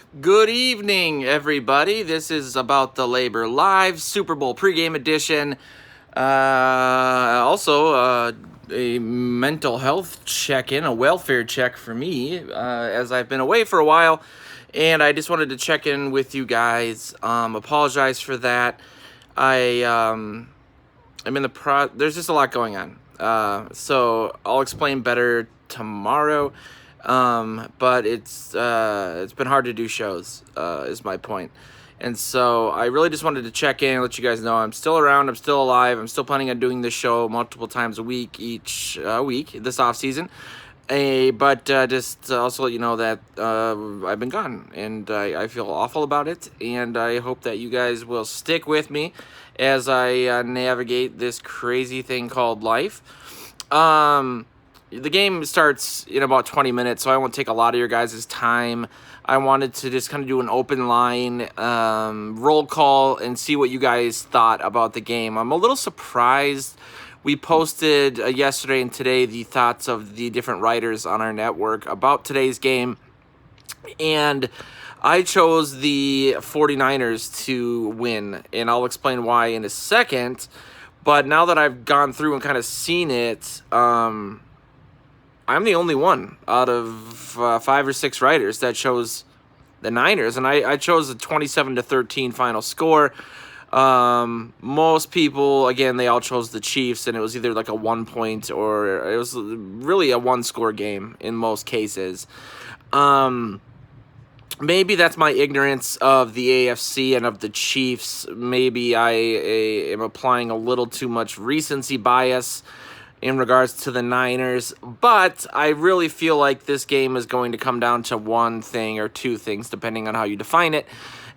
Good evening, everybody. This is About the Labor Live Super Bowl pregame edition. Also, a mental health check-in, a welfare check for me, as I've been away for a while, and I just wanted to check in with you guys. Apologize for that. I'm in the there's just a lot going on. So I'll explain better tomorrow. But it's been hard to do shows, is my point. And so I really just wanted to check in and let you guys know I'm still around, I'm still alive, I'm still planning on doing this show multiple times a week each week this off season. But just also let you know that I've been gone, and I feel awful about it, and I hope that you guys will stick with me as I navigate this crazy thing called life. The game starts in about 20 minutes, so I won't take a lot of your guys' time. I wanted to just kind of do an open line roll call and see what you guys thought about the game. I'm a little surprised. We posted yesterday and today the thoughts of the different writers on our network about today's game, and I chose the 49ers to win, and I'll explain why in a second. But now that I've gone through and kind of seen it, I'm the only one out of 5 or 6 writers that chose the Niners, and I chose a 27-13 final score. Most people, again, they all chose the Chiefs, and it was either like a 1 point or it was really a 1-score game in most cases. Maybe that's my ignorance of the AFC and of the Chiefs. Maybe I am applying a little too much recency bias in regards to the Niners, but I really feel like this game is going to come down to one thing or two things, depending on how you define it,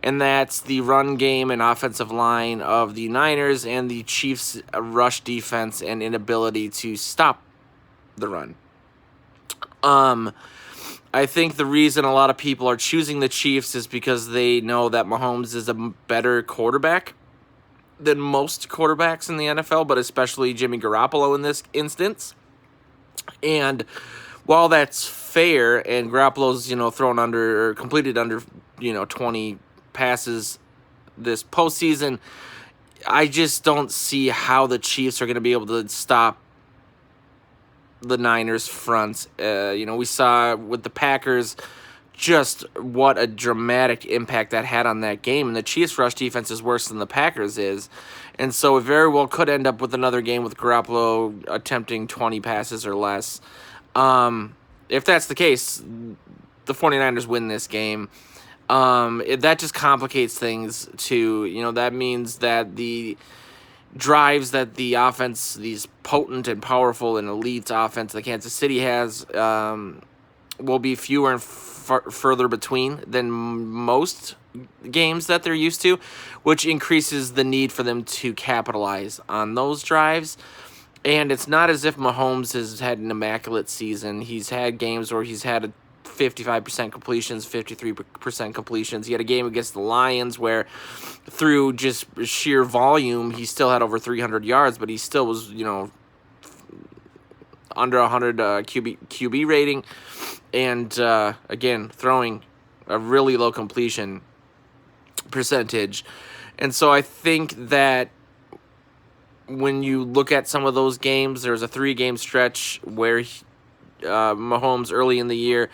and that's the run game and offensive line of the Niners and the Chiefs' rush defense and inability to stop the run. I think the reason a lot of people are choosing the Chiefs is because they know that Mahomes is a better quarterback than most quarterbacks in the NFL, but especially Jimmy Garoppolo in this instance. And while that's fair, and Garoppolo's, thrown under or completed under, 20 passes this postseason, I just don't see how the Chiefs are going to be able to stop the Niners' front. We saw with the Packers just what a dramatic impact that had on that game. And the Chiefs' rush defense is worse than the Packers is. And so it very well could end up with another game with Garoppolo attempting 20 passes or less. If that's the case, the 49ers win this game. That just complicates things too. That means that the drives that the offense, these potent and powerful and elite offense that Kansas City has, will be fewer and further between than most games that they're used to, which increases the need for them to capitalize on those drives. And it's not as if Mahomes has had an immaculate season. He's had games where he's had 55% completions, 53% completions. He had a game against the Lions where through just sheer volume, he still had over 300 yards, but he still was, under 100 QB rating, and again, throwing a really low completion percentage. And so I think that when you look at some of those games, there's a 3-game stretch where Mahomes early in the year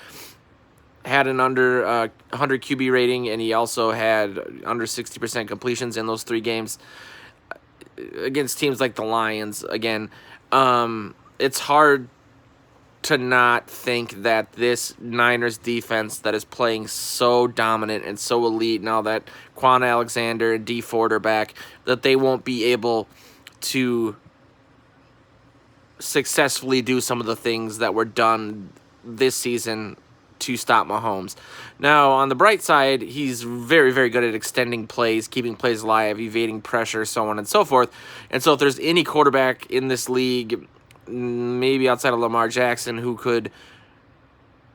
had an under 100 QB rating, and he also had under 60% completions in those 3 games against teams like the Lions. Again, it's hard to not think that this Niners defense that is playing so dominant and so elite now that Quan Alexander and Dee Ford are back, that they won't be able to successfully do some of the things that were done this season to stop Mahomes. Now, on the bright side, he's very, very good at extending plays, keeping plays alive, evading pressure, so on and so forth. And so if there's any quarterback in this league, maybe outside of Lamar Jackson, who could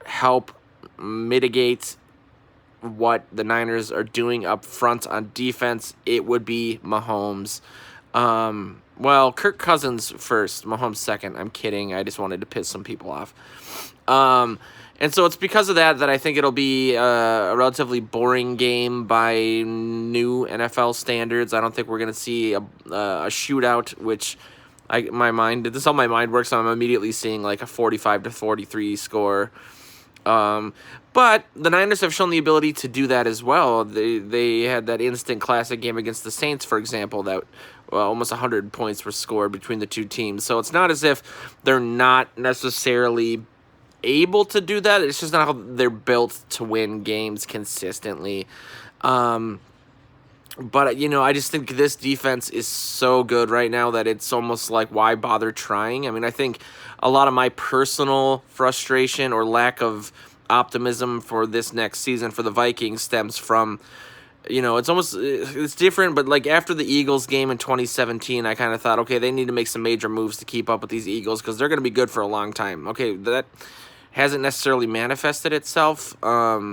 help mitigate what the Niners are doing up front on defense, it would be Mahomes. Well, Kirk Cousins first, Mahomes second. I'm kidding. I just wanted to piss some people off. And so it's because of that I think it'll be a relatively boring game by new NFL standards. I don't think we're going to see a shootout, which this is how my mind works. So I'm immediately seeing like a 45-43 score. But the Niners have shown the ability to do that as well. They had that instant classic game against the Saints, for example, that almost 100 points were scored between the two teams. So it's not as if they're not necessarily able to do that. It's just not how they're built to win games consistently. But, you know, I just think this defense is so good right now that it's almost like, why bother trying? I mean, I think a lot of my personal frustration or lack of optimism for this next season for the Vikings stems from, you know, it's different, but like after the Eagles game in 2017, I kind of thought, okay, they need to make some major moves to keep up with these Eagles because they're going to be good for a long time. Okay, that hasn't necessarily manifested itself, but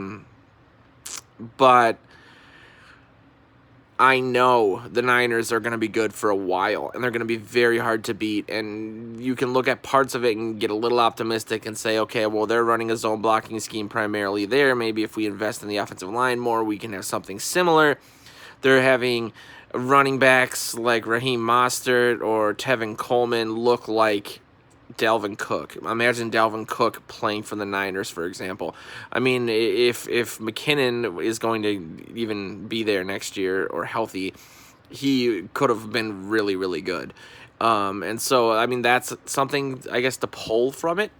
I know the Niners are going to be good for a while, and they're going to be very hard to beat, and you can look at parts of it and get a little optimistic and say, okay, well, they're running a zone blocking scheme primarily there. Maybe if we invest in the offensive line more, we can have something similar. They're having running backs like Raheem Mostert or Tevin Coleman look like Dalvin Cook. Imagine Dalvin Cook playing for the Niners, for example. I mean, if McKinnon is going to even be there next year or healthy, he could have been really, really good. And so, I mean, that's something, I guess, to pull from it.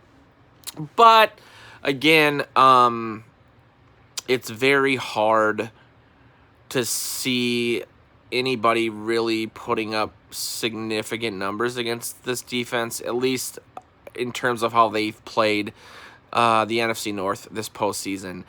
But, again, it's very hard to see anybody really putting up significant numbers against this defense, at least in terms of how they've played the NFC North this postseason.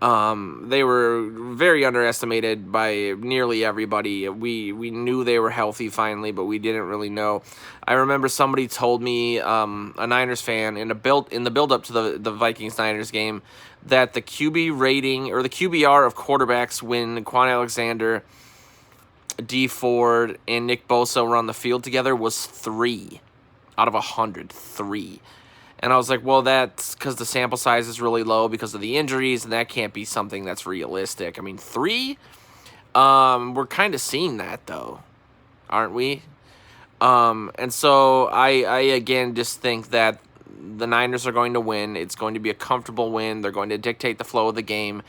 They were very underestimated by nearly everybody. We knew they were healthy finally, but we didn't really know. I remember somebody told me, a Niners fan, in the build up to the Vikings-Niners game, that the QB rating or the QBR of quarterbacks when Quan Alexander, D Ford, and Nick Bosa were on the field together was 3 out of 100. 3. And I was like, well, that's because the sample size is really low because of the injuries, and that can't be something that's realistic. I mean, 3? We're kind of seeing that, though, aren't we? And so I again, just think that the Niners are going to win. It's going to be a comfortable win. They're going to dictate the flow of the game.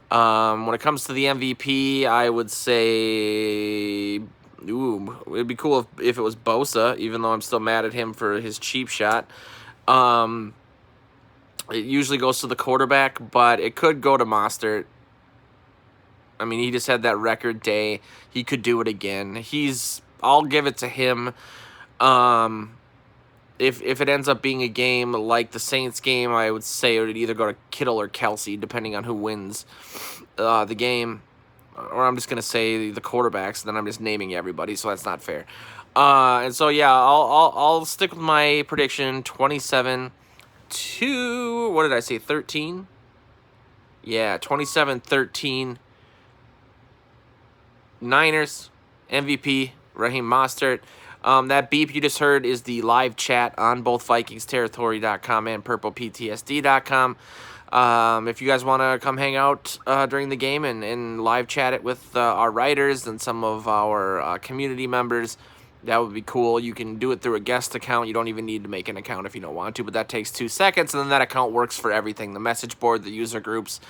When it comes to the MVP, I would say, it'd be cool if it was Bosa, even though I'm still mad at him for his cheap shot. It usually goes to the quarterback, but it could go to Mostert. I mean, he just had that record day. He could do it again. I'll give it to him. If it ends up being a game like the Saints game, I would say it would either go to Kittle or Kelsey, depending on who wins the game. Or I'm just going to say the quarterbacks, then I'm just naming everybody, so that's not fair. And so, yeah, I'll stick with my prediction, 27 to, what did I say, 13? Yeah, 27-13. Niners, MVP, Raheem Mostert. That beep you just heard is the live chat on both VikingsTerritory.com and PurplePTSD.com. If you guys want to come hang out during the game and live chat it with our writers and some of our community members, that would be cool. You can do it through a guest account. You don't even need to make an account if you don't want to, but that takes 2 seconds, and then that account works for everything. The message board, the user groups,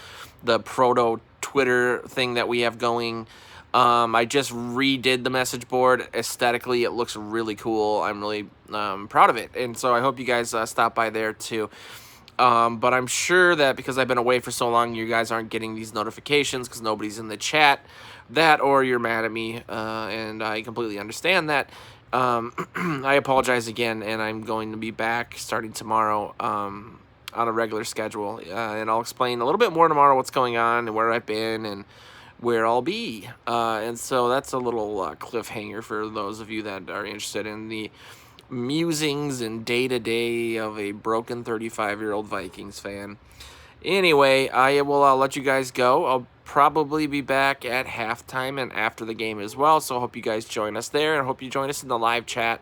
the proto Twitter thing that we have going. I just redid the message board. Aesthetically, it looks really cool. I'm really proud of it, and so I hope you guys stop by there too. But I'm sure that because I've been away for so long, you guys aren't getting these notifications because nobody's in the chat. That or you're mad at me, and I completely understand that. I apologize again, and I'm going to be back starting tomorrow on a regular schedule, and I'll explain a little bit more tomorrow what's going on and where I've been and where I'll be. And so that's a little cliffhanger for those of you that are interested in the musings and day-to-day of a broken 35-year-old Vikings fan. Anyway, I will let you guys go. I'll probably be back at halftime and after the game as well, so I hope you guys join us there, and I hope you join us in the live chat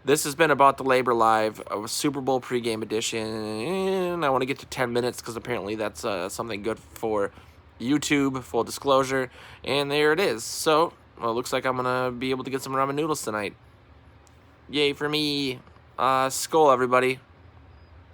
This has been About the Labor Live, a Super Bowl pregame edition. And I want to get to 10 minutes because apparently that's something good for YouTube, full disclosure. And there it is. So, well, it looks like I'm going to be able to get some ramen noodles tonight. Yay for me. Skol, everybody.